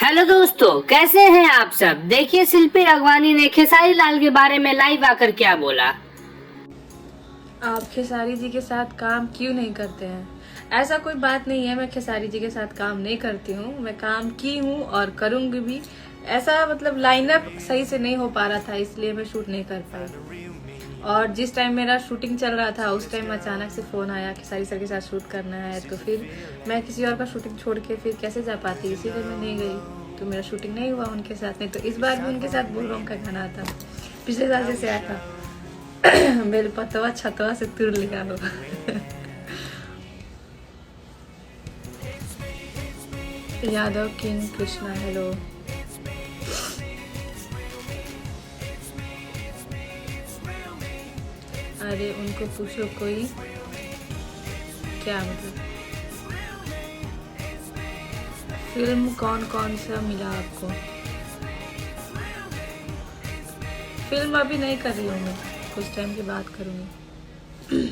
Hello दोस्तों, कैसे हैं आप सब। देखिए, शिल्पी राघवानी ने खेसारी लाल के बारे में लाइव आकर क्या बोला। आप खेसारी जी के साथ काम क्यों नहीं करते हैं? ऐसा कोई बात नहीं है, मैं खेसारी जी के साथ काम नहीं करती हूँ। मैं काम की हूँ और करूँगी भी। ऐसा मतलब लाइनअप सही से नहीं हो पा रहा था, इसलिए मैं शूट नहीं कर पाई। और जिस टाइम मेरा शूटिंग चल रहा था उस टाइम अचानक से फ़ोन आया खेसारी सर के साथ शूट करना है, तो फिर मैं किसी और का शूटिंग छोड़ के फिर कैसे जा पाती, इसीलिए मैं नहीं गई। तो मेरा शूटिंग नहीं हुआ उनके साथ। नहीं तो इस बार भी उनके साथ बोलबम का गाना आता, पिछले साल जैसे आया था। मेरे पतवा छतवा से तुर लिया हो। Yadav king Krishna, hello. अरे उनको पूछो कोई, क्या मतलब फिल्म कौन कौन सा मिला आपको? फिल्म अभी नहीं कर रही हूँ मैं, कुछ टाइम की बात करूँगी।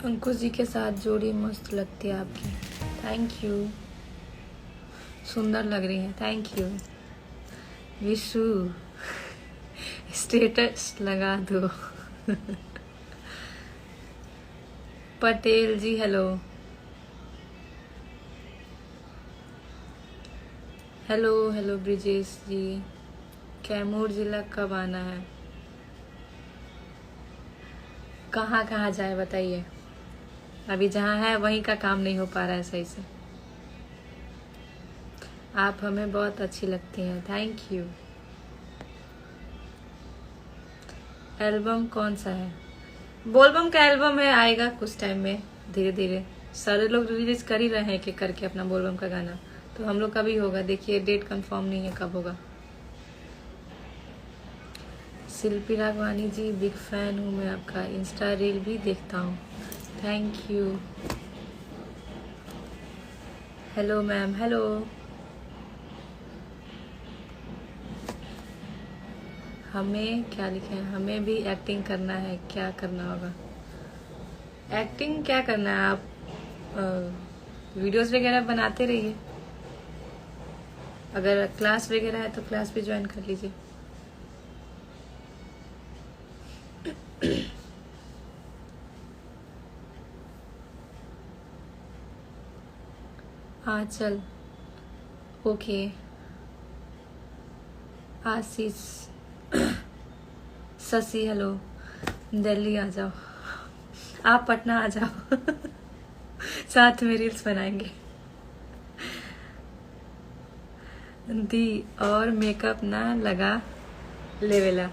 अंकुश जी के साथ जोड़ी मस्त लगती है आपकी। थैंक यू, सुंदर लग रही है, थैंक यू। विशु स्टेटस लगा दो। पटेल जी, हेलो। हेलो हेलो ब्रिजेश जी। कैमूर जिला कब आना है? कहाँ कहाँ जाए बताइए। अभी जहाँ है वहीं का काम नहीं हो पा रहा है सही से। आप हमें बहुत अच्छी लगती हैं, थैंक यू। एल्बम कौन सा है? बोलबम का एल्बम है, आएगा कुछ टाइम में, धीरे धीरे। सारे लोग रिलीज कर ही रहे हैं कि करके अपना बोलबम का गाना, तो हम लोग का भी होगा। देखिए डेट कंफर्म नहीं है कब होगा। शिल्पी राघवानी जी, बिग फैन हूँ मैं आपका, इंस्टा रील भी देखता हूँ, thank you. Hello ma'am, hello. हमें क्या लिखे हैं? हमें भी एक्टिंग करना है, क्या करना होगा? एक्टिंग क्या करना है, आप वीडियोस वगैरह बनाते रहिए। अगर क्लास वगैरह है तो क्लास भी ज्वाइन कर लीजिए। आंचल, ओके। आशीष, शशि, हेलो। दिल्ली आ जाओ, आप पटना आ जाओ। साथ में रील्स बनाएंगे। दी और मेकअप ना लगा लेवेला।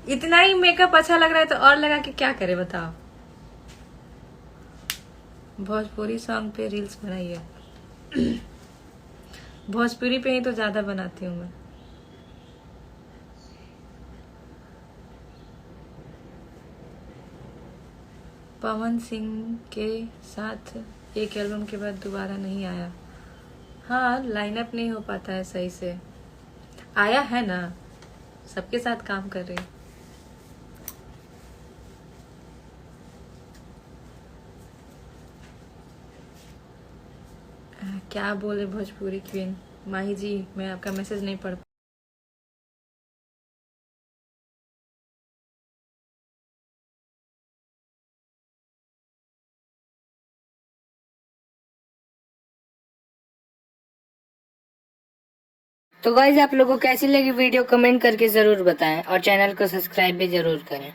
इतना ही मेकअप अच्छा लग रहा है तो और लगा कि क्या करे बताओ। भोजपुरी सॉन्ग पे रील्स बनाइए। भोजपुरी पे ही तो ज्यादा बनाती हूँ मैं। पवन सिंह के साथ एक एल्बम के बाद दोबारा नहीं आया। हाँ, लाइनअप नहीं हो पाता है सही से। आया है ना, सबके साथ काम कर रही। क्या बोले भोजपुरी क्वीन माही जी, मैं आपका मैसेज नहीं पढ़। तो गाइस, आप लोगों को कैसी लगी वीडियो कमेंट करके जरूर बताएं और चैनल को सब्सक्राइब भी जरूर करें।